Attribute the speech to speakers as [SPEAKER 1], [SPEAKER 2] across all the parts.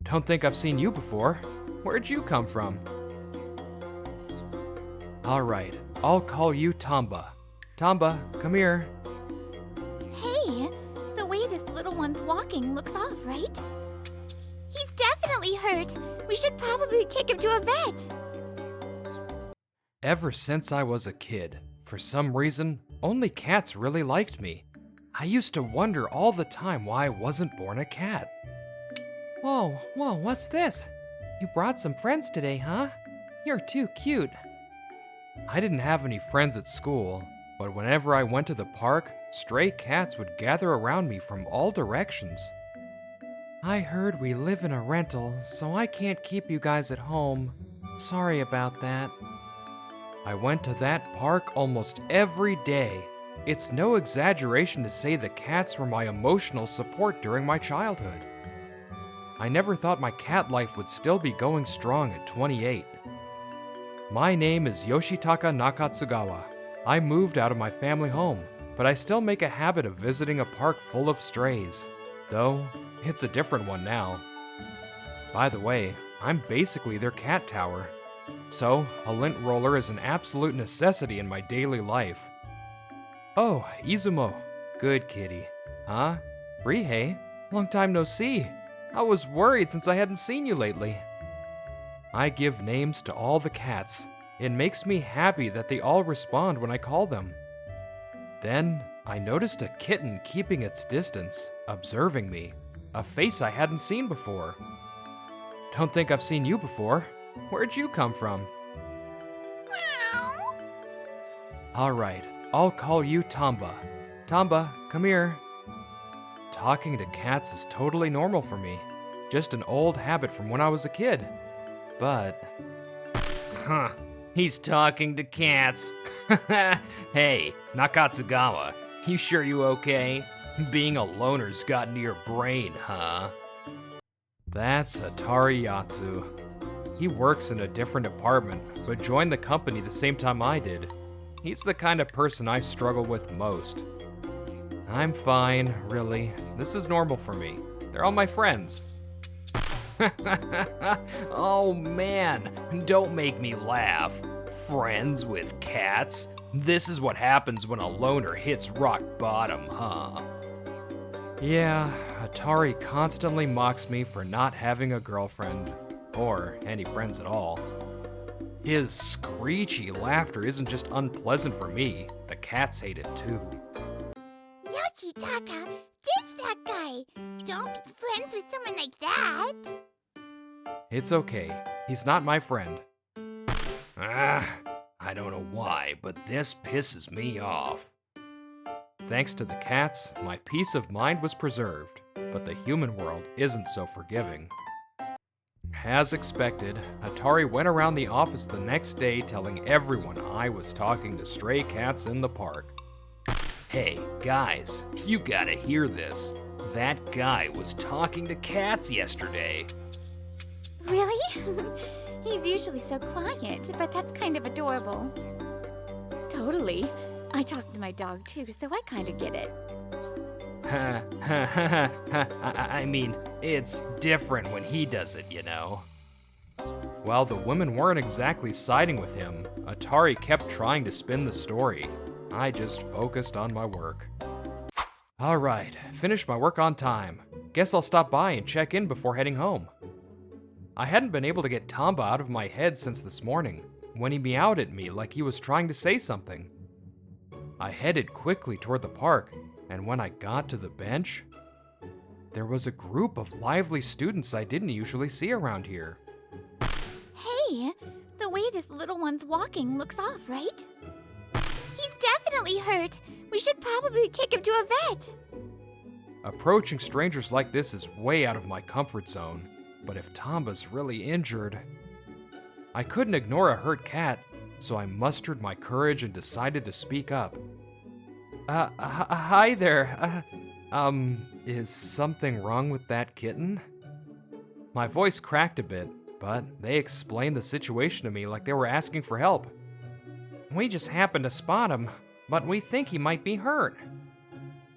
[SPEAKER 1] Don't think I've seen you before. Where'd you come from? Alright, I'll call you Tomba. Tomba, come here.
[SPEAKER 2] Hey, the way this little one's walking looks off, right? He's definitely hurt. We should probably take him to a vet.
[SPEAKER 1] Ever since I was a kid, for some reason, only cats really liked me. I used to wonder all the time why I wasn't born a cat. Whoa, what's this? You brought some friends today, huh? You're too cute. I didn't have any friends at school, but whenever I went to the park, stray cats would gather around me from all directions. I heard we live in a rental, so I can't keep you guys at home. Sorry about that. I went to that park almost every day. It's no exaggeration to say the cats were my emotional support during my childhood. I never thought my cat life would still be going strong at 28. My name is Yoshitaka Nakatsugawa. I moved out of my family home, but I still make a habit of visiting a park full of strays, though it's a different one now. By the way, I'm basically their cat tower, so a lint roller is an absolute necessity in my daily life. Oh, Izumo. Good kitty. Huh? Rihei? Long time no see. I was worried since I hadn't seen you lately. I give names to all the cats. It makes me happy that they all respond when I call them. Then, I noticed a kitten keeping its distance, observing me, a face I hadn't seen before. Don't think I've seen you before. Where'd you come from? Alright, I'll call you Tomba. Tomba, come here. Talking to cats is totally normal for me. Just an old habit from when I was a kid. But... he's talking to cats. Hey, Nakatsugawa, you sure you okay? Being a loner's got into your brain, huh? That's Atari Yatsu. He works in a different department, but joined the company the same time I did. He's the kind of person I struggle with most. I'm fine, really. This is normal for me. They're all my friends. Oh man, don't make me laugh. Friends with cats? This is what happens when a loner hits rock bottom, huh? Yeah, Atari constantly mocks me for not having a girlfriend, or any friends at all. His screechy laughter isn't just unpleasant for me, the cats hate it too.
[SPEAKER 2] Yoshitaka, ditch that guy. Don't be friends with someone like that.
[SPEAKER 1] It's okay, he's not my friend. I don't know why, but this pisses me off. Thanks to the cats, my peace of mind was preserved, but the human world isn't so forgiving. As expected, Atari went around the office the next day telling everyone I was talking to stray cats in the park. Hey, guys, you gotta hear this. That guy was talking to cats yesterday.
[SPEAKER 2] Really? He's usually so quiet, but that's kind of adorable. Totally. I talk to my dog too, so I kind of get it.
[SPEAKER 1] I mean, it's different when he does it, you know. While the women weren't exactly siding with him, Atari kept trying to spin the story. I just focused on my work. Alright, finished my work on time. Guess I'll stop by and check in before heading home. I hadn't been able to get Tomba out of my head since this morning, when he meowed at me like he was trying to say something. I headed quickly toward the park, and when I got to the bench, there was a group of lively students I didn't usually see around here.
[SPEAKER 2] Hey, the way this little one's walking looks off, right? He's definitely hurt. We should probably take him to a vet.
[SPEAKER 1] Approaching strangers like this is way out of my comfort zone, but if Tomba's really injured... I couldn't ignore a hurt cat, so I mustered my courage and decided to speak up. Hi there. Is something wrong with that kitten? My voice cracked a bit, but they explained the situation to me like they were asking for help. We just happened to spot him, but we think he might be hurt.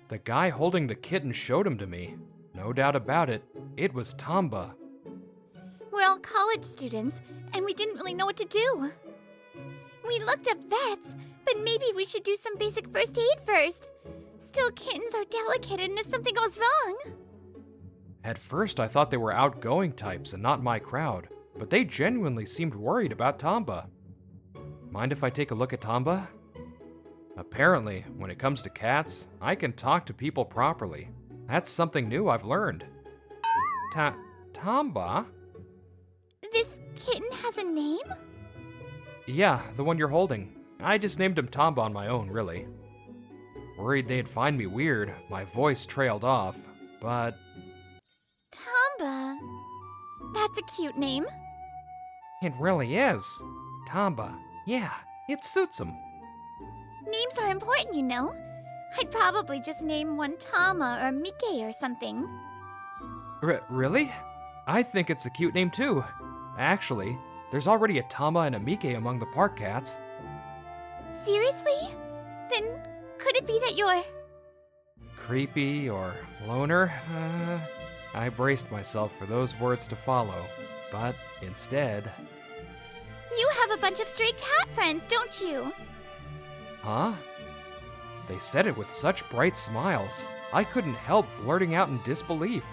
[SPEAKER 1] The guy holding the kitten showed him to me. No doubt about it, it was Tomba.
[SPEAKER 2] We're all college students, and we didn't really know what to do. We looked up vets, but maybe we should do some basic first aid first. Still, kittens are delicate, and if something goes wrong...
[SPEAKER 1] At first, I thought they were outgoing types and not my crowd, but they genuinely seemed worried about Tomba. Mind if I take a look at Tomba? Apparently, when it comes to cats, I can talk to people properly. That's something new I've learned. Tomba?
[SPEAKER 2] This kitten has a name?
[SPEAKER 1] Yeah, the one you're holding. I just named him Tomba on my own, really. Worried they'd find me weird, my voice trailed off, but...
[SPEAKER 2] Tomba. That's a cute name.
[SPEAKER 1] It really is. Tomba. Yeah, it suits him.
[SPEAKER 2] Names are important, you know. I'd probably just name one Tama or Mike or something.
[SPEAKER 1] Really? I think it's a cute name too. Actually, there's already a Tama and a Mike among the park cats.
[SPEAKER 2] Seriously? Then could it be that you're...
[SPEAKER 1] Creepy or loner? I braced myself for those words to follow, but instead...
[SPEAKER 2] You have a bunch of stray cat friends, don't you?
[SPEAKER 1] Huh? They said it with such bright smiles, I couldn't help blurting out in disbelief.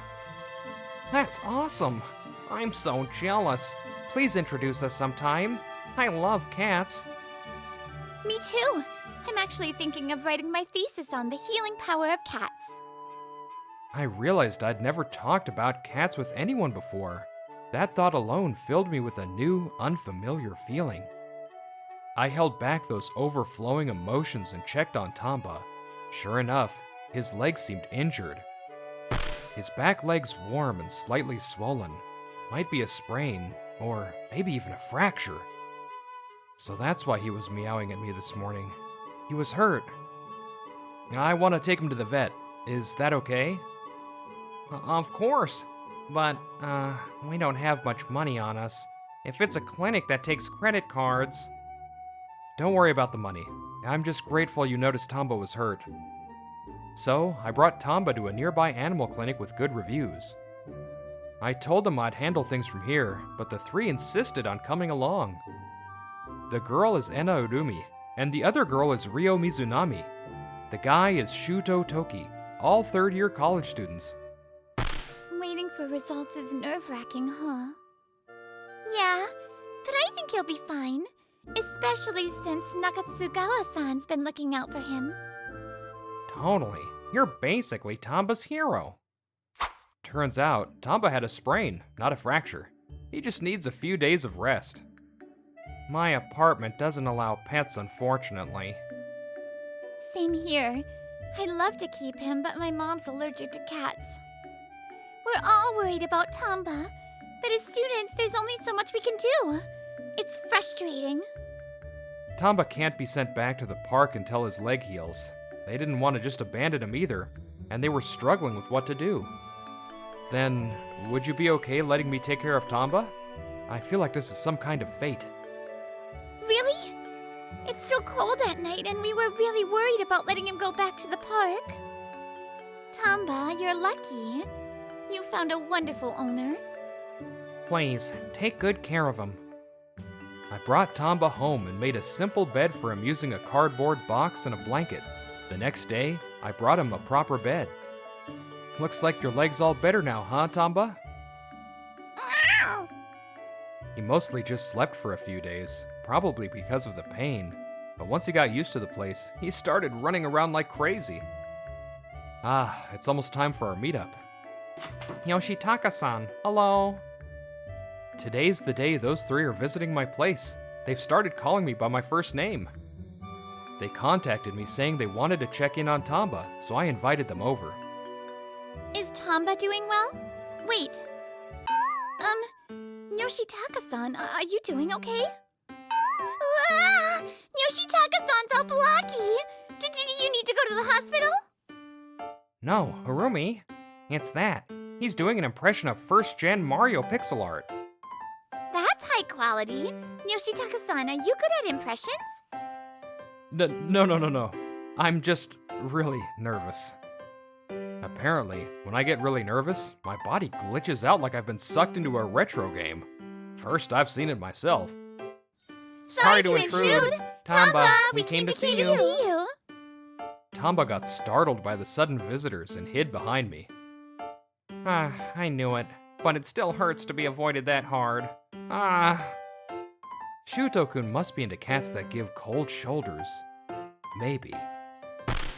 [SPEAKER 1] That's awesome! I'm so jealous. Please introduce us sometime. I love cats.
[SPEAKER 2] Me too. I'm actually thinking of writing my thesis on the healing power of cats.
[SPEAKER 1] I realized I'd never talked about cats with anyone before. That thought alone filled me with a new, unfamiliar feeling. I held back those overflowing emotions and checked on Tomba. Sure enough, his legs seemed injured. His back leg's warm and slightly swollen. Might be a sprain, or maybe even a fracture. So that's why he was meowing at me this morning. He was hurt. I want to take him to the vet. Is that okay? Of course, but, we don't have much money on us. If it's a clinic that takes credit cards... Don't worry about the money. I'm just grateful you noticed Tomba was hurt. So, I brought Tomba to a nearby animal clinic with good reviews. I told them I'd handle things from here, but the three insisted on coming along. The girl is Ena Urumi, and the other girl is Ryo Mizunami. The guy is Shuto Toki, all third-year college students.
[SPEAKER 2] Waiting for results is nerve-wracking, huh? Yeah, but I think he'll be fine. Especially since Nakatsugawa-san's been looking out for him.
[SPEAKER 1] Totally. You're basically Tomba's hero. Turns out, Tomba had a sprain, not a fracture. He just needs a few days of rest. My apartment doesn't allow pets, unfortunately.
[SPEAKER 2] Same here. I'd love to keep him, but my mom's allergic to cats. We're all worried about Tomba, but as students, there's only so much we can do. It's frustrating.
[SPEAKER 1] Tomba can't be sent back to the park until his leg heals. They didn't want to just abandon him either, and they were struggling with what to do. Then, would you be okay letting me take care of Tomba? I feel like this is some kind of fate.
[SPEAKER 2] Really? It's still cold at night, and we were really worried about letting him go back to the park. Tomba, you're lucky. You found a wonderful owner.
[SPEAKER 1] Please, take good care of him. I brought Tomba home and made a simple bed for him using a cardboard box and a blanket. The next day, I brought him a proper bed. Looks like your leg's all better now, huh, Tomba? He mostly just slept for a few days, probably because of the pain. But once he got used to the place, he started running around like crazy. Ah, it's almost time for our meetup. Yoshitaka-san, hello. Today's the day those three are visiting my place. They've started calling me by my first name. They contacted me saying they wanted to check in on Tomba, so I invited them over.
[SPEAKER 2] Is Tomba doing well? Wait. Yoshitaka-san, are you doing okay? Ah! Yoshitaka-san's all blocky! Do you need to go to the hospital?
[SPEAKER 1] No, Harumi. It's that. He's doing an impression of first-gen Mario pixel art.
[SPEAKER 2] That's high quality. Yoshitaka-san, are you good at impressions?
[SPEAKER 1] No. I'm just really nervous. Apparently, when I get really nervous, my body glitches out like I've been sucked into a retro game. First I've seen it myself.
[SPEAKER 2] Sorry to intrude.
[SPEAKER 1] Tomba,
[SPEAKER 2] we came to see you.
[SPEAKER 1] Tomba got startled by the sudden visitors and hid behind me. I knew it, but it still hurts to be avoided that hard. Shuto-kun must be into cats that give cold shoulders. Maybe.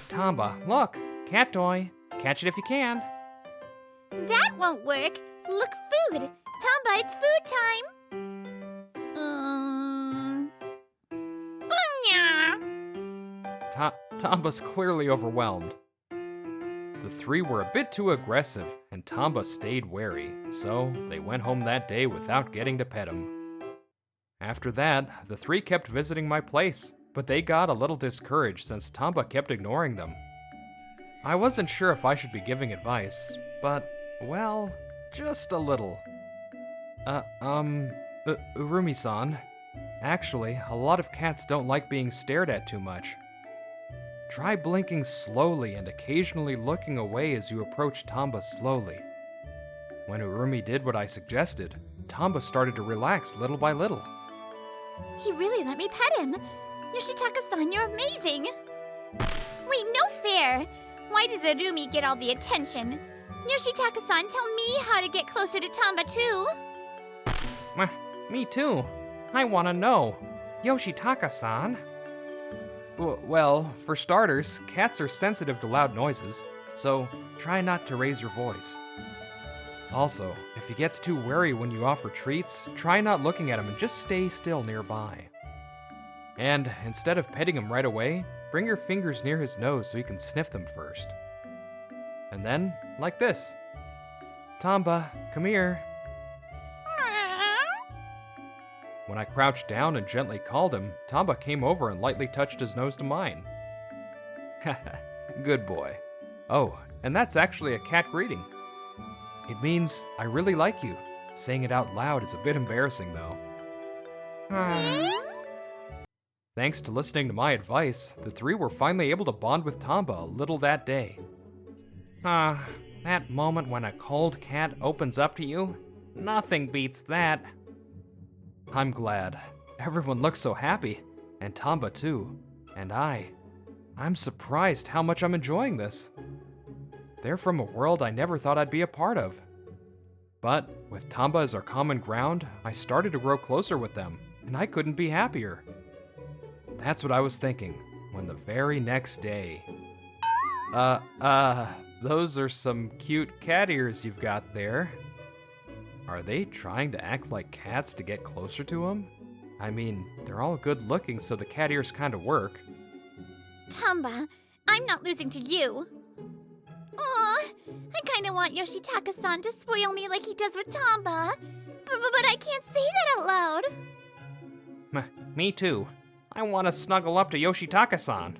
[SPEAKER 1] Tomba, look! Cat toy. Catch it if you can.
[SPEAKER 2] That won't work. Look, food. Tomba, it's food time. Boonya.
[SPEAKER 1] Tomba's clearly overwhelmed. The three were a bit too aggressive, and Tomba stayed wary, so they went home that day without getting to pet him. After that, the three kept visiting my place, but they got a little discouraged since Tomba kept ignoring them. I wasn't sure if I should be giving advice, but, well, just a little. Urumi-san, actually, a lot of cats don't like being stared at too much. Try blinking slowly and occasionally looking away as you approach Tomba slowly. When Urumi did what I suggested, Tomba started to relax little by little.
[SPEAKER 2] He really let me pet him. Yoshitaka-san, you're amazing. Wait, no fair. Why does Urumi get all the attention? Yoshitaka-san, tell me how to get closer to Tomba too.
[SPEAKER 1] Me too. I want to know. Yoshitaka-san. Well, for starters, cats are sensitive to loud noises, so try not to raise your voice. Also, if he gets too wary when you offer treats, try not looking at him and just stay still nearby. And instead of petting him right away, bring your fingers near his nose so he can sniff them first. And then, like this. Tomba, come here. When I crouched down and gently called him, Tomba came over and lightly touched his nose to mine. Good boy. Oh, and that's actually a cat greeting. It means, I really like you. Saying it out loud is a bit embarrassing, though. Thanks to listening to my advice, the three were finally able to bond with Tomba a little that day. That moment when a cold cat opens up to you, nothing beats that. I'm glad. Everyone looks so happy, and Tomba too. And I'm surprised how much I'm enjoying this. They're from a world I never thought I'd be a part of. But with Tomba as our common ground, I started to grow closer with them, and I couldn't be happier. That's what I was thinking when the very next day. Those are some cute cat ears you've got there. Are they trying to act like cats to get closer to him? I mean, they're all good looking, so the cat ears kind of work.
[SPEAKER 2] Tomba, I'm not losing to you. Aw, I kind of want Yoshitaka-san to spoil me like he does with Tomba. But I can't say that out loud.
[SPEAKER 1] Me too. I want to snuggle up to Yoshitaka-san.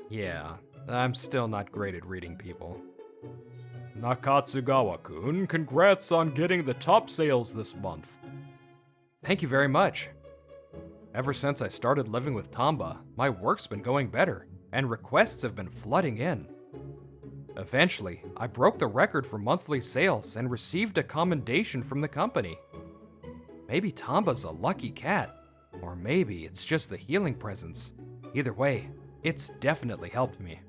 [SPEAKER 1] Yeah, I'm still not great at reading people. Nakatsugawa-kun, congrats on getting the top sales this month. Thank you very much. Ever since I started living with Tomba, my work's been going better, and requests have been flooding in. Eventually, I broke the record for monthly sales and received a commendation from the company. Maybe Tomba's a lucky cat, or maybe it's just the healing presence. Either way, it's definitely helped me.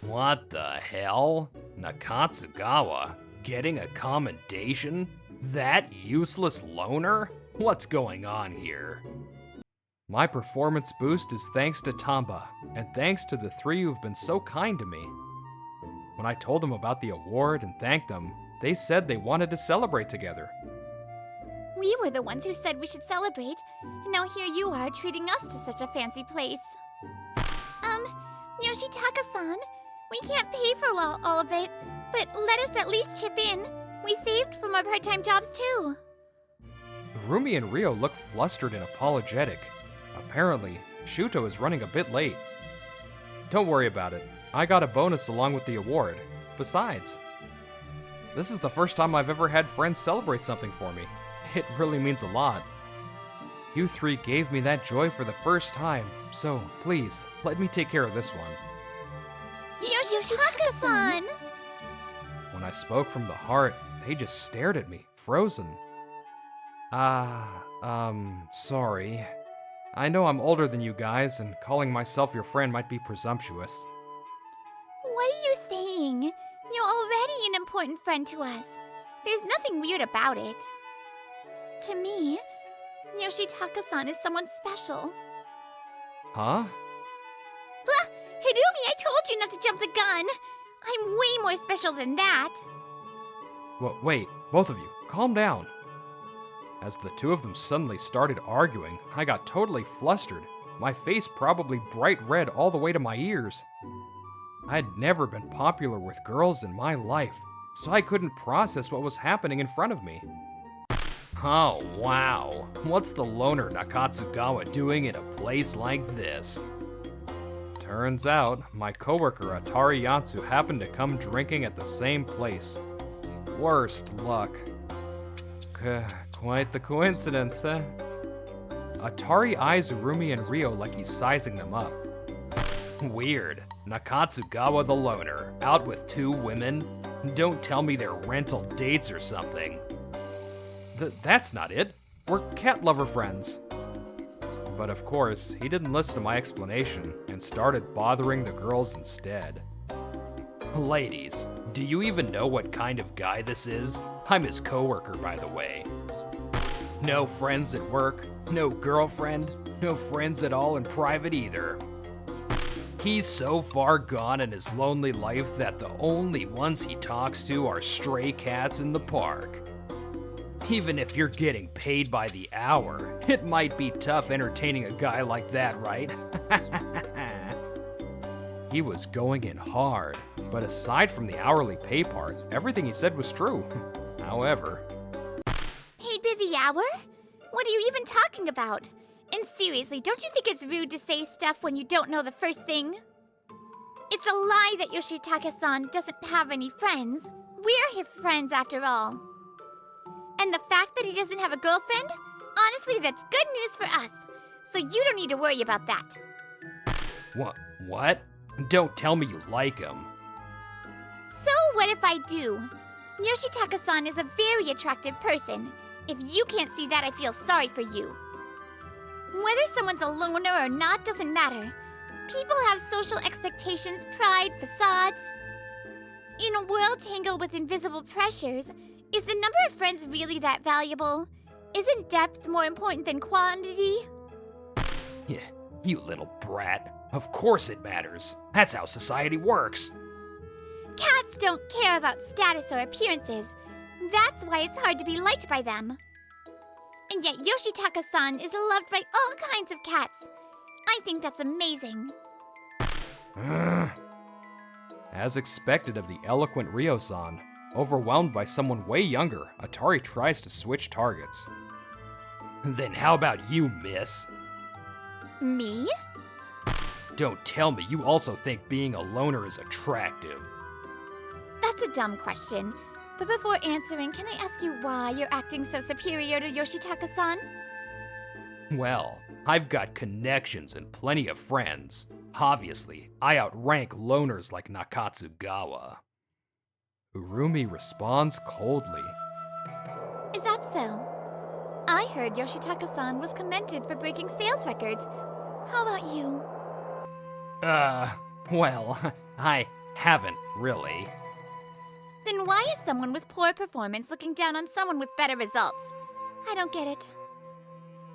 [SPEAKER 1] What the hell? Nakatsugawa? Getting a commendation? That useless loner? What's going on here? My performance boost is thanks to Tomba, and thanks to the three who've been so kind to me. When I told them about the award and thanked them, they said they wanted to celebrate together.
[SPEAKER 2] We were the ones who said we should celebrate, and now here you are treating us to such a fancy place. Yoshitaka-san, we can't pay for all of it, but let us at least chip in. We saved from our part-time jobs too.
[SPEAKER 1] Rumi and Rio look flustered and apologetic. Apparently, Shuto is running a bit late. Don't worry about it. I got a bonus along with the award. Besides, this is the first time I've ever had friends celebrate something for me. It really means a lot. You three gave me that joy for the first time, so please, let me take care of this one.
[SPEAKER 2] Yoshitaka-san!
[SPEAKER 1] When I spoke from the heart, they just stared at me, frozen. Sorry. I know I'm older than you guys, and calling myself your friend might be presumptuous.
[SPEAKER 2] What are you saying? You're already an important friend to us. There's nothing weird about it. To me, Yoshitaka-san is someone special.
[SPEAKER 1] Huh?
[SPEAKER 2] Blah! Hirumi, I told you not to jump the gun! I'm way more special than that!
[SPEAKER 1] Wait, both of you, calm down. As the two of them suddenly started arguing, I got totally flustered, my face probably bright red all the way to my ears. I'd never been popular with girls in my life, so I couldn't process what was happening in front of me. Oh, wow. What's the loner Nakatsugawa doing in a place like this? Turns out, my coworker Atari Yatsu happened to come drinking at the same place. Worst luck. Quite the coincidence, eh? Atari eyes Urumi and Ryo like he's sizing them up. Weird. Nakatsugawa the loner, out with two women? Don't tell me they're rental dates or something. That's not it. We're cat lover friends. But of course, he didn't listen to my explanation and started bothering the girls instead. Ladies, do you even know what kind of guy this is? I'm his coworker, by the way. No friends at work, no girlfriend, no friends at all in private either. He's so far gone in his lonely life that the only ones he talks to are stray cats in the park. Even if you're getting paid by the hour, it might be tough entertaining a guy like that, right? He was going in hard, but aside from the hourly pay part, everything he said was true. However...
[SPEAKER 2] Paid by the hour? What are you even talking about? And seriously, don't you think it's rude to say stuff when you don't know the first thing? It's a lie that Yoshitaka-san doesn't have any friends. We're his friends after all. And the fact that he doesn't have a girlfriend? Honestly, that's good news for us. So you don't need to worry about that.
[SPEAKER 1] What? Don't tell me you like him.
[SPEAKER 2] So what if I do? Yoshitaka-san is a very attractive person. If you can't see that, I feel sorry for you. Whether someone's a loner or not doesn't matter. People have social expectations, pride, facades. In a world tangled with invisible pressures, is the number of friends really that valuable? Isn't depth more important than quantity?
[SPEAKER 1] Yeah, you little brat. Of course it matters. That's how society works.
[SPEAKER 2] Cats don't care about status or appearances. That's why it's hard to be liked by them. And yet Yoshitaka-san is loved by all kinds of cats. I think that's amazing.
[SPEAKER 1] As expected of the eloquent Ryo-san, overwhelmed by someone way younger, Atari tries to switch targets. Then how about you, miss?
[SPEAKER 2] Me?
[SPEAKER 1] Don't tell me you also think being a loner is attractive.
[SPEAKER 2] That's a dumb question. But before answering, can I ask you why you're acting so superior to Yoshitaka-san?
[SPEAKER 1] Well, I've got connections and plenty of friends. Obviously, I outrank loners like Nakatsugawa. Urumi responds coldly.
[SPEAKER 2] Is that so? I heard Yoshitaka-san was commended for breaking sales records. How about you?
[SPEAKER 1] Well, I haven't really.
[SPEAKER 2] Then why is someone with poor performance looking down on someone with better results? I don't get it.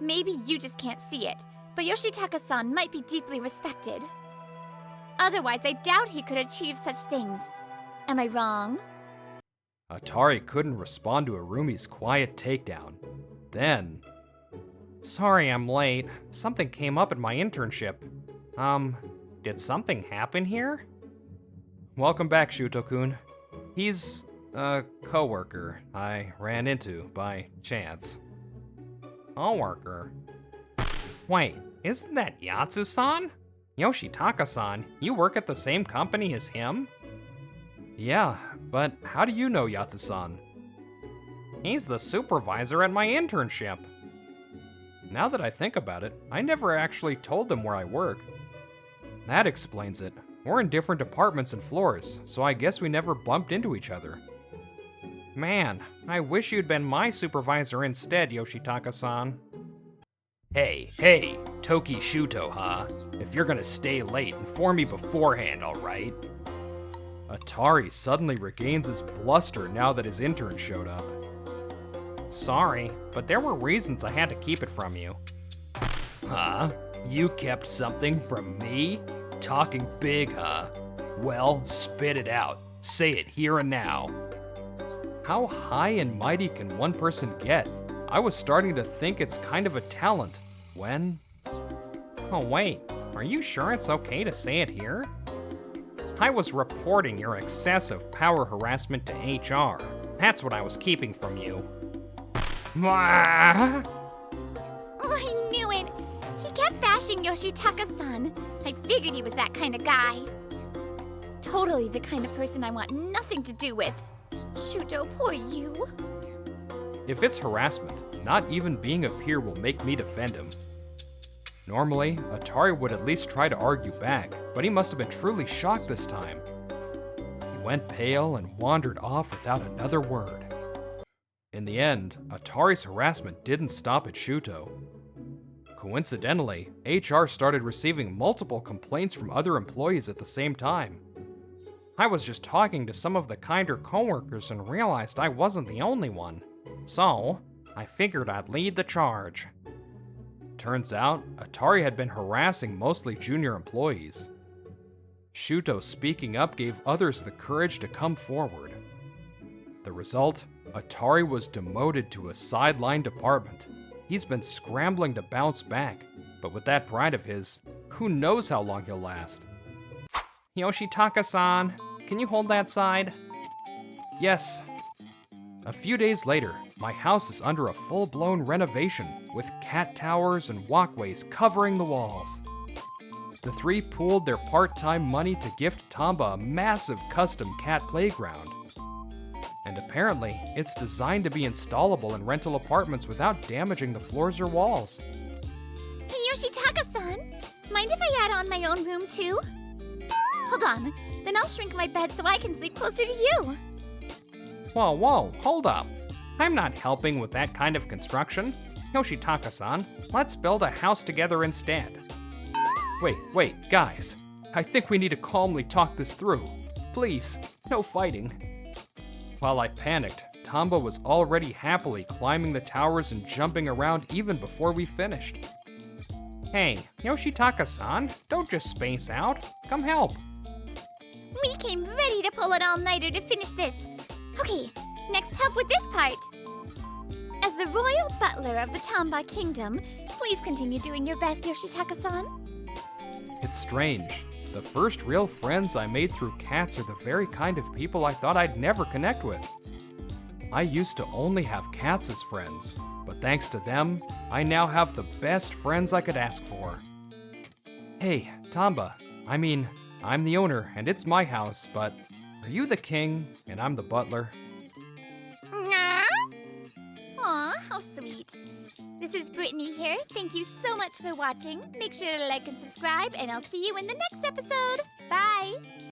[SPEAKER 2] Maybe you just can't see it, but Yoshitaka-san might be deeply respected. Otherwise, I doubt he could achieve such things. Am I wrong?
[SPEAKER 1] Atari couldn't respond to Arumi's quiet takedown. Then... Sorry I'm late. Something came up at my internship. Did something happen here? Welcome back, Shuto-kun. He's a coworker I ran into by chance. Coworker? Wait, isn't that Yatsu-san? Yoshitaka-san, you work at the same company as him? Yeah, but how do you know Yatsu-san? He's the supervisor at my internship. Now that I think about it, I never actually told them where I work. That explains it. We're in different departments and floors, so I guess we never bumped into each other. Man, I wish you'd been my supervisor instead, Yoshitaka-san. Hey, Toki Shuto, huh? If you're gonna stay late, inform me beforehand, alright? Atari suddenly regains his bluster now that his intern showed up. Sorry, but there were reasons I had to keep it from you. Huh? You kept something from me? Talking big, huh? Well, spit it out. Say it here and now. How high and mighty can one person get? I was starting to think it's kind of a talent when... Oh wait, are you sure it's okay to say it here? I was reporting your excessive power harassment to HR. That's what I was keeping from you. Mwah!
[SPEAKER 2] Oh, I knew it! He kept bashing Yoshitaka-san. I figured he was that kind of guy. Totally the kind of person I want nothing to do with. Shuto, poor you.
[SPEAKER 1] If it's harassment, not even being a peer will make me defend him. Normally, Atari would at least try to argue back, but he must have been truly shocked this time. He went pale and wandered off without another word. In the end, Atari's harassment didn't stop at Shuto. Coincidentally, HR started receiving multiple complaints from other employees at the same time. I was just talking to some of the kinder coworkers and realized I wasn't the only one. So, I figured I'd lead the charge. Turns out, Atari had been harassing mostly junior employees. Shuto speaking up gave others the courage to come forward. The result? Atari was demoted to a sideline department. He's been scrambling to bounce back, but with that pride of his, who knows how long he'll last. Yoshitaka-san, can you hold that side? Yes. A few days later, my house is under a full-blown renovation with cat towers and walkways covering the walls. The three pooled their part-time money to gift Tomba a massive custom cat playground. And apparently, it's designed to be installable in rental apartments without damaging the floors or walls.
[SPEAKER 2] Hey, Yoshitaka-san, mind if I add on my own room too? Hold on, then I'll shrink my bed so I can sleep closer to you.
[SPEAKER 1] Whoa, hold up. I'm not helping with that kind of construction. Yoshitaka-san, let's build a house together instead. Wait, guys. I think we need to calmly talk this through. Please, no fighting. While I panicked, Tomba was already happily climbing the towers and jumping around even before we finished. Hey, Yoshitaka-san, don't just space out. Come help.
[SPEAKER 2] We came ready to pull an all-nighter to finish this. Okay, next help with this part. As the royal butler of the Tomba kingdom, please continue doing your best, Yoshitaka-san.
[SPEAKER 1] It's strange. The first real friends I made through cats are the very kind of people I thought I'd never connect with. I used to only have cats as friends, but thanks to them, I now have the best friends I could ask for. Hey, Tomba, I'm the owner and it's my house, but are you the king and I'm the butler?
[SPEAKER 2] Aw, how sweet. This is Brittany here. Thank you so much for watching. Make sure to like and subscribe, and I'll see you in the next episode. Bye!